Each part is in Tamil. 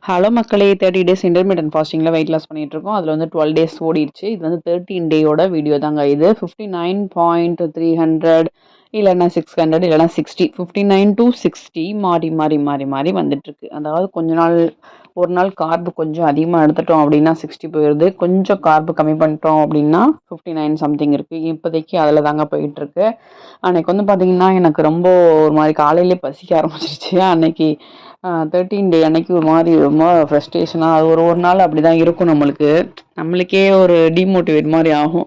ஹலோ மக்களே! 30 டேஸ் இன்டர்மிட்டன்ட் ஃபாஸ்டிங்கில வெயிட் லாஸ் பண்ணிட்டுருக்கோம். அதில வந்து 12 டேஸ் ஓடிருச்சு. இது வந்து 13 டேயோட வீடியோ தாங்க இது. 59.300 இல்லன்னா 600 இல்லன்னா 60. 59 டூ 60 மாறி, மாறி, மாறி, மாறி வந்துட்டுருக்கு. அதாவது கொஞ்ச நாள் ஒரு நாள் கார்ப் கொஞ்சம் அதிகமா எடுத்துட்டோம் அப்டின்னா 60 போயிருது. கொஞ்சம் கார்ப் கம்மி பண்ணிட்டோம் அப்டின்னா 59 சம்திங் இருக்கு. இப்போதைக்கு அதில தாங்க போயிட்டுருக்கு. அன்னைக்கு வந்து பார்த்தீங்கன்னா, எனக்கு ரொம்ப ஒரு மாரி காலையிலேயே பசிக்க ஆரம்பிச்சுருச்சு. அன்னைக்கு 13 டே அன்னைக்கு ஒரு மாரி ரொம்ப ஃப்ரஸ்ட்ரேஷனா அது ஒரு ஒரு நாள் அப்படிதான் இருக்கும் நம்மளுக்கு. நம்மளுக்கே ஒரு டிமோட்டிவேட் மாரி ஆகும்.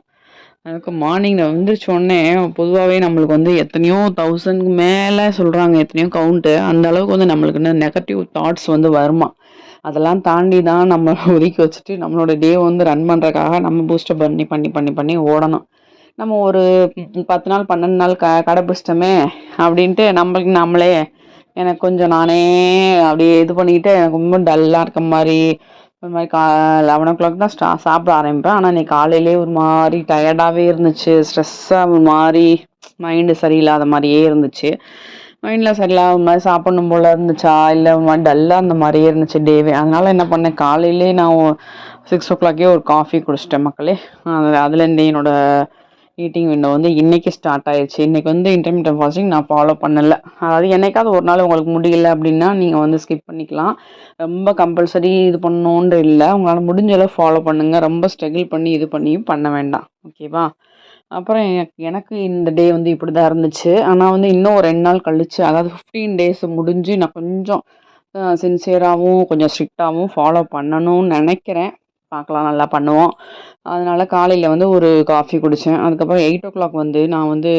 எனக்கு மார்னிங் நான் எந்திரிச்ச உடனே பொதுவாவே நம்மளுக்கு வந்து எத்தனையோ 1000க்கு மேல சொல்றாங்க. எத்தனையோ கவுண்ட்டு. அந்த அளவுக்கு வந்து நம்மளுக்கு நெகட்டிவ் தாட்ஸ் வந்து வருமாம். அதெல்லாம் தாண்டி தான் நம்ம ஒதுக்கி வச்சுட்டு நம்மளோட டே வந்து ரன் பண்றதுக்காக நம்ம பூஸ்டப் பண்ணி, பண்ணி, பண்ணி, பண்ணி ஓடணும். நம்ம ஒரு 10 நாள் 12 நாள் கடைபிடிச்சிட்டோமே அப்படின்ட்டு நம்மளுக்கு நம்மளே எனக்கு கொஞ்சம் நானே அப்படியே இது பண்ணிக்கிட்டு எனக்கு ரொம்ப டல்லா இருக்க மாரி, ஒரு மாரி 11:00 தான் சாப்பிட ஆரம்பிப்பேன். ஆனா இன்னைக்கு காலையிலேயே ஒரு மாரி டயர்டாவே இருந்துச்சு. ஸ்ட்ரெஸ்ஸா ஒரு மாரி மைண்டு சரியில்லாத மாரியே இருந்துச்சு. மைண்ட்ல சரியில்லாத ஒரு மாரி சாப்பிடணும் போல இருந்துச்சா, இல்ல ஒரு மாரி டல்லா இருந்த மாரியே இருந்துச்சு டேவே. அதனால என்ன பண்ணேன், காலையிலேயே நான் 6:00க்கே ஒரு காஃபி குடிச்சிட்டேன் மக்களே. அதுலேருந்து என்னோட ஈட்டிங் விண்டோ வந்து இன்னைக்கு ஸ்டார்ட் ஆயிருச்சு. இன்னைக்கு வந்து இன்டர்மிட்டன்ட் ஃபாஸ்டிங் நான் ஃபாலோ பண்ணல. அதாவது என்னைக்காவது ஒரு நாள் உங்களுக்கு முடியல அப்படின்னா, நீங்க வந்து ஸ்கிப் பண்ணிக்கலாம். ரொம்ப கம்பல்சரி இது பண்ணணுன்ட்டு இல்ல. உங்களால முடிஞ்ச அளவு ஃபாலோ பண்ணுங்க. ரொம்ப ஸ்ட்ரகிள் பண்ணி இது பண்ணியும் பண்ண வேண்டாம். ஓகேவா? அப்புறம் எனக்கு இந்த டே வந்து இப்படிதான் இருந்துச்சு. ஆனா வந்து இன்னும் ஒரு 2 நாள் கழிச்சு, அதாவது 15 டேஸ் முடிஞ்சு நான் கொஞ்சம் சின்சியராவும், கொஞ்சம் ஸ்ட்ரிக்ட்டாவும் ஃபாலோ பண்ணணும்னு நெனைக்கிறேன். பார்க்கலாம் நல்லா பண்ணுவோம். அதனால காலையில வந்து ஒரு காஃபி குடிச்சேன். அதுக்கப்புறம் 8:00 வந்து நான் வந்து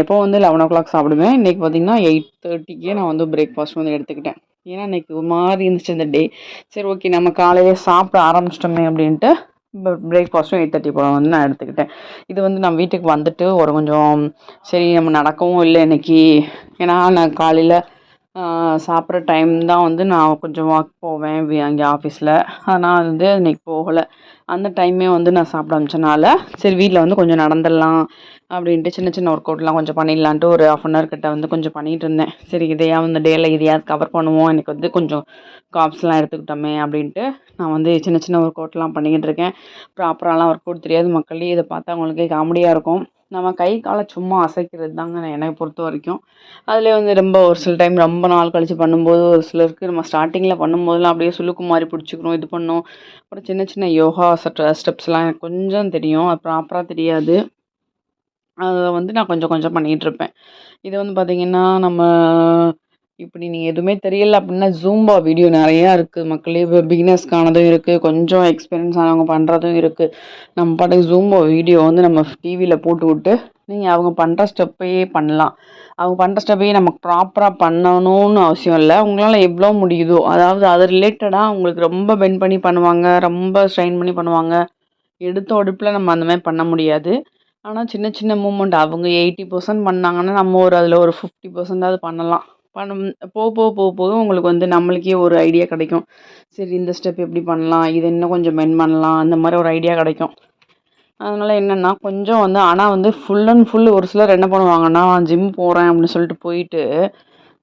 எப்பவும் வந்து 11:00 சாப்பிடுவேன். இன்னைக்கு பார்த்தீங்கன்னா 8:30க்கே நான் வந்து பிரேக்ஃபாஸ்ட் வந்து எடுத்துக்கிட்டேன். ஏன்னா இன்னைக்கு ஒரு மாரி இருந்துச்சு இந்த டே. சரி ஓகே நம்ம காலையிலே சாப்பிட ஆரம்பிச்சிட்டோமே அப்படின்ட்டு பிரேக்ஃபாஸ்ட்டும் 8:30 போல வந்து நான் எடுத்துக்கிட்டேன். இது வந்து நான் வீட்டுக்கு வந்துட்டு ஒரு கொஞ்சம் சரி நம்ம நடக்கவும் இல்ல இன்னைக்கு. ஏன்னா நான் காலையில சாப்பிட்ற டைம் தான் வந்து நான் கொஞ்சம் வாக் போவேன் அங்கே ஆஃபீஸில். ஆனால் வந்து இன்னைக்கு போகல. அந்த டைமே வந்து நான் சாப்பிட ஆரம்பிச்சனால, சரி வீட்ல வந்து கொஞ்சம் நடந்துடலாம் அப்படின்ட்டு சின்ன சின்ன ஒர்க் அவுட்லாம் கொஞ்சம் பண்ணிடலான்ட்டு ஒரு 1/2 அன் ஹவர் கிட்ட வந்து கொஞ்சம் பண்ணிட்டு இருந்தேன். சரி இதையாவது இந்த டேல இதையாவது கவர் பண்ணுவோம். எனக்கு வந்து கொஞ்சம் கார்ப்ஸ்லாம் எடுத்துக்கிட்டோமே அப்படின்ட்டு நான் வந்து சின்ன சின்ன ஒர்க் அவுட்லாம் பண்ணிக்கிட்டு இருக்கேன். ப்ராப்பராலாம் ஒர்க் அவுட் தெரியாது மக்களே. இதை பார்த்தா உங்களுக்கே காமெடியா இருக்கும். நம்ம கை காலை சும்மா அசைக்கிறது தாங்க என்னை பொறுத்த வரைக்கும். அதிலே வந்து ரொம்ப ஒரு சில டைம் ரொம்ப நாள் கழிச்சு பண்ணும்போது ஒரு சிலருக்கு நம்ம ஸ்டார்ட்டிங்கில் பண்ணும்போதெல்லாம் அப்படியே சுளுக்கு மாரி பிடிச்சிக்கிறோம், இது பண்ணோம். அப்புறம் சின்ன சின்ன யோகா ஸ்டெப்ஸ்லாம் எனக்கு கொஞ்சம் தெரியும். அது ப்ராப்பரா தெரியாது. அத வந்து நான் கொஞ்சம் கொஞ்சம் பண்ணிகிட்ருப்பேன். இது வந்து பார்த்தீங்கன்னா, நம்ம இப்படி நீங்க எதுவுமே தெரியல அப்படின்னா, ஜூம்பா வீடியோ நெறையா இருக்கு மக்களே. பிகினர்ஸ்க்கானதும் இருக்கு. கொஞ்சம் எக்ஸ்பீரியன்ஸ் ஆனவங்க பண்றதும் இருக்கு. நம்ம பாட்டுக்கு ஜூம்பா வீடியோ வந்து நம்ம டிவில போட்டுவுட்டு, நீங்க அவங்க பண்ற ஸ்டெப்பையே பண்ணலாம். அவங்க பண்ற ஸ்டெப்பையே நமக்கு ப்ராப்பரா பண்ணணும்னு அவசியம் இல்ல. உங்களால எவ்வளோ முடியுதோ, அதாவது அது ரிலேட்டடா உங்களுக்கு ரொம்ப பெண்ட் பண்ணி பண்ணுவாங்க, ரொம்ப ஸ்ட்ரெயின் பண்ணி பண்ணுவாங்க. எடுத்த எடுப்பில நம்ம அந்த மாரி பண்ண முடியாது. ஆனா, சின்ன சின்ன மூவ்மெண்ட் அவங்க 80% பண்ணாங்கன்னா, நம்ம அதில ஒரு 50%ஆவது பண்ணலாம். பண்ணும் போக போக போக போக உங்களுக்கு வந்து நம்மளுக்கே ஒரு ஐடியா கிடைக்கும். சரி இந்த ஸ்டெப் எப்படி பண்ணலாம்? இத இன்னும் கொஞ்சம் பெண்ட் பண்ணலாம். அந்த மாரி ஒரு ஐடியா கிடைக்கும். அதனால என்னன்னா, கொஞ்சம் வந்து ஆனா வந்து ஃபுல் அண்ட் ஃபுல் ஒரு சிலர் என்ன பண்ணுவாங்கன்னா, ஜிம் போறேன் அப்படின்னு சொல்லிட்டு போயிட்டு,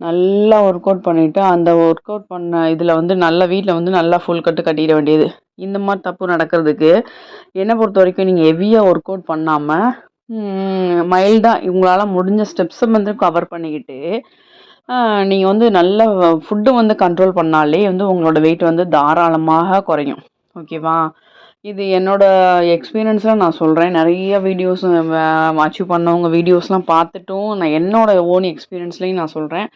நல்லா ஒர்க் அவுட் பண்ணிட்டு, அந்த ஒர்க் அவுட் பண்ண இதில வந்து நல்லா வீட்ல வந்து நல்லா ஃபுல் கட்டு கட்டிட வேண்டியது. இந்த மாரி தப்பு நடக்கிறதுக்கு, என்ன பொறுத்தவரைக்கும் நீங்க ஹெவியா ஒர்க் அவுட் பண்ணாம, மைல்டா உங்களால முடிஞ்ச ஸ்டெப்ஸ வந்து கவர் பண்ணிக்கிட்டு, அ நீங்க வந்து நல்ல ஃபுட்டு வந்து கண்ட்ரோல் பண்ணாலே வந்து உங்களோட வெயிட் வந்து தாராளமாக குறையும். ஓகேவா? இது என்னோட எக்ஸ்பீரியன்ஸ்ல நான் சொல்றேன். நெறைய வீடியோஸ் அச்சீவ் பண்ணவங்க வீடியோஸ்லாம் பார்த்துட்டும், நான் என்னோட ஓன் எக்ஸ்பீரியன்ஸ்லயும் நான் சொல்றேன்.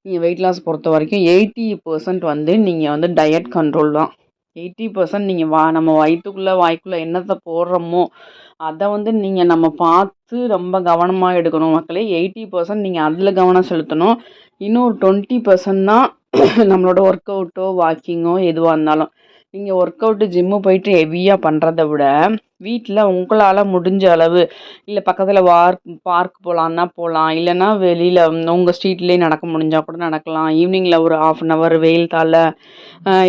நீங்க வெயிட் லாஸ் பொறுத்தவரைக்கும் 80% வந்து நீங்க வந்து டயட் கண்ட்ரோல் தான். 80% நீங்க நம்ம வயித்துக்குள்ள, வாய்க்குள்ள என்னத்த போடுறோமோ, அத வந்து நம்ம பார்த்து ரொம்ப கவனமா எடுக்கணும் மக்களே. 80% நீங்க அதில கவனம் செலுத்தணும். இன்னும் ஒரு 20% தான் நம்மளோட ஒர்க் அவுட்டோ, வாக்கிங்கோ எதுவா இருந்தாலும். நீங்க ஒர்க் அவுட் ஜிம்மு போயிட்டு ஹெவியா பண்றத விட, வீட்ல உங்களால முடிஞ்ச அளவு, இல்ல பக்கத்துல பார்க் போலான்னா போலாம். இல்லன்னா வெளியில உங்க ஸ்ட்ரீட்லயே நடக்க முடிஞ்சா கூட நடக்கலாம். ஈவினிங்ல ஒரு 1/2 அன் ஹவர் வெயில் தாழ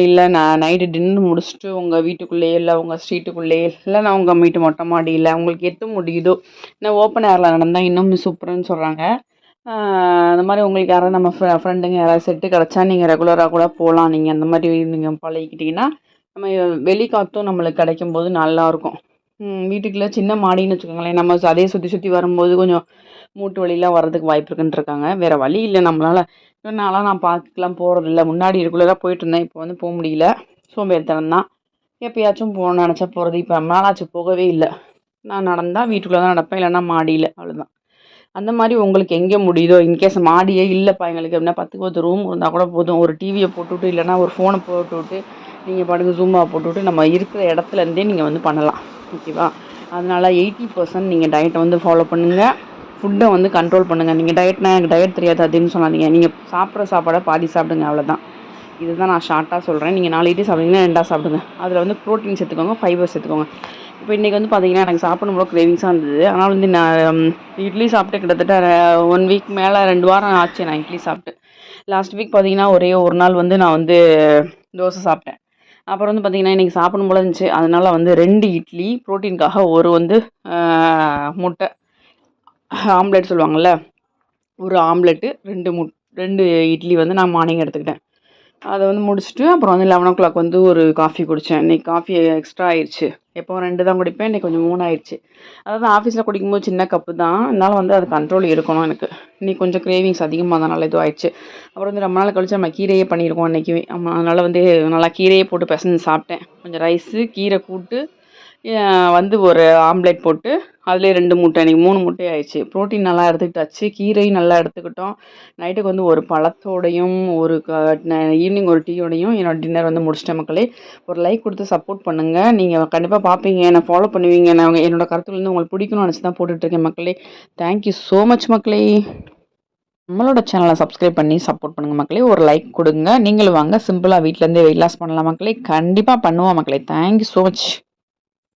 இல்ல நைட்டு டின்னர் முடிச்சுட்டு உங்க வீட்டுக்குள்ளேயே, இல்ல உங்க ஸ்ட்ரீட்டுக்குள்ளேயே, இல்லன்னா உங்க வீட்டு மொட்டை மாடியில உங்களுக்கு எது முடியுதோ, ஓப்பன் ஏர்ல நடந்தா இன்னும் சூப்பர்ன்னு சொல்றாங்க. அந்த மாதிரி உங்களுக்கு யாராவது நம்ம ஃப்ரெண்டுங்க யாராவது செட்டு கிடச்சா நீங்கள் ரெகுலராக கூட போகலாம். நீங்கள் அந்த மாதிரி நீங்கள் பழகிக்கிட்டிங்கன்னா நம்ம வெளி காற்றும் நம்மளுக்கு கிடைக்கும்போது நல்லாயிருக்கும். வீட்டுக்குள்ளே சின்ன மாடின்னு வச்சுக்கோங்களேன், நம்ம அதே சுற்றி சுற்றி வரும்போது கொஞ்சம் மூட்டு வலிலாம் வர்றதுக்கு வாய்ப்பு இருக்குன்ட்ருக்காங்க. வேறு வழி இல்லை நம்மளால். நான்லாம் பார்க்குலாம் போகிறதில்ல. முன்னாடி ரெகுலராக போயிட்டுருந்தேன். இப்போ வந்து போக முடியல. சோம்பேறித்தனம் தான். எப்பயாச்சும் போகணும்னு நினச்சா போகிறது. இப்போ ரொம்ப நாளாச்சு போகவே இல்லை. நான் நடந்தால் வீட்டுக்குள்ளே தான் நடப்பேன், இல்லைன்னா மாடியில், அவ்வளோதான். அந்த மாதிரி உங்களுக்கு எங்கே முடியுதோ, இன்கேஸ் மாடியே இல்லைப்பா எங்களுக்கு அப்படின்னா 10க்கு 10 ரூம் இருந்தால் கூட போதும். ஒரு டிவியை போட்டுவிட்டு இல்லைன்னா ஒரு ஃபோனை போட்டுவிட்டு நீங்கள் பாட்டுக்கு ஜூமாக போட்டுவிட்டு நம்ம இருக்கிற இடத்துலேருந்தே நீங்கள் வந்து பண்ணலாம். ஓகேவா? அதனால் 80% நீங்கள் டயட்டை வந்து ஃபாலோ பண்ணுங்கள். ஃபுட்டை வந்து கண்ட்ரோல் பண்ணுங்கள். நீங்கள் டயட்னா எனக்கு டயட் தெரியாது அப்படின்னு சொல்லாதீங்க. நீங்கள் சாப்பிட்ற சாப்பாடை பாதி சாப்பிடுங்க, அவ்வளோதான். இதுதான் நான் ஷார்ட்டாக சொல்கிறேன். நீங்கள் 4 இட்லி சாப்பிட்டீங்கன்னா 2 சாப்பிடுங்க. அதில் வந்து ப்ரோட்டீன் சேர்த்துக்கோங்க, ஃபைபர் சேர்த்துக்கோங்க. இப்போ இன்றைக்கி வந்து பார்த்தீங்கன்னா எனக்கு சாப்பிடும் போது கிரேவிங்ஸாக இருந்தது. ஆனால் வந்து நான் இட்லி சாப்பிட்டு கிட்டத்தட்ட 1 வீக் மேலே 2 வாரம் ஆச்சு நான் இட்லி சாப்பிட்டு. லாஸ்ட் வீக் பார்த்தீங்கன்னா ஒரே ஒரு நாள் வந்து நான் வந்து தோசை சாப்பிட்டேன். அப்புறம் வந்து பார்த்தீங்கன்னா இன்றைக்கி சாப்பிடும் போல இருந்துச்சு. அதனால் வந்து 2 இட்லி ப்ரோட்டீனுக்காக, ஒரு வந்து முட்டை ஆம்லெட் சொல்லுவாங்கள்ல, ஒரு ஆம்லெட்டு 2 இட்லி வந்து நான் மார்னிங் எடுத்துக்கிட்டேன். அதை வந்து முடிச்சுட்டு அப்புறம் வந்து 11 வந்து ஒரு காஃபி குடித்தேன். இன்றைக்கி காஃபி எக்ஸ்ட்ரா ஆயிடுச்சு. எப்போவும் 2 தான் குடிப்பேன், இன்றைக்கி கொஞ்சம் 3 ஆயிடுச்சு. அதாவது ஆஃபீஸில் குடிக்கும்போது சின்ன கப்பு தான், இருந்தாலும் வந்து அது கண்ட்ரோல் இருக்கணும் எனக்கு. இன்றைக்கி கொஞ்சம் கிரேவிங்ஸ் அதிகமானதுனால இதுவும் ஆயிடுச்சு. அப்புறம் வந்து ரொம்ப நாள் கழிச்சு நம்ம கீரையே பண்ணியிருக்கோம் இன்றைக்கி. ஆமாம், அதனால் வந்து நல்லா கீரையே போட்டு பிசைஞ்சு சாப்பிட்டேன். கொஞ்சம் ரைஸு, கீரை கூட்டு, வந்து ஒரு ஆம்லேட் போட்டு அதிலே 2 முட்டை, இன்றைக்கி 3 முட்டை ஆயிடுச்சு. ப்ரோட்டீன் நல்லா எடுத்துக்கிட்டாச்சு, கீரையும் நல்லா எடுத்துக்கிட்டோம். நைட்டுக்கு வந்து ஒரு பழத்தோடையும் ஒரு ஈவினிங் ஒரு டீயோடையும் என்னோடய டின்னர் வந்து முடிச்சிட்டேன் மக்களே. ஒரு லைக் கொடுத்து சப்போர்ட் பண்ணுங்கள். நீங்கள் கண்டிப்பாக பார்ப்பீங்க, என்னை ஃபாலோ பண்ணுவீங்க. நான் என்னோடய கருத்துக்கள் வந்து உங்களுக்கு பிடிக்கணும்னு நினச்சி தான் போட்டுட்ருக்கேன் மக்களே. தேங்க்யூ ஸோ மச் மக்களே. நம்மளோட சேனலை சப்ஸ்கிரைப் பண்ணி சப்போர்ட் பண்ணுங்கள் மக்களே. ஒரு லைக் கொடுங்க. நீங்களும் வாங்க, சிம்பிளாக வீட்டிலேருந்தே வெயிட் லாஸ் பண்ணலாம் மக்களே. கண்டிப்பாக பண்ணுவோம் மக்களே. Thank you so much.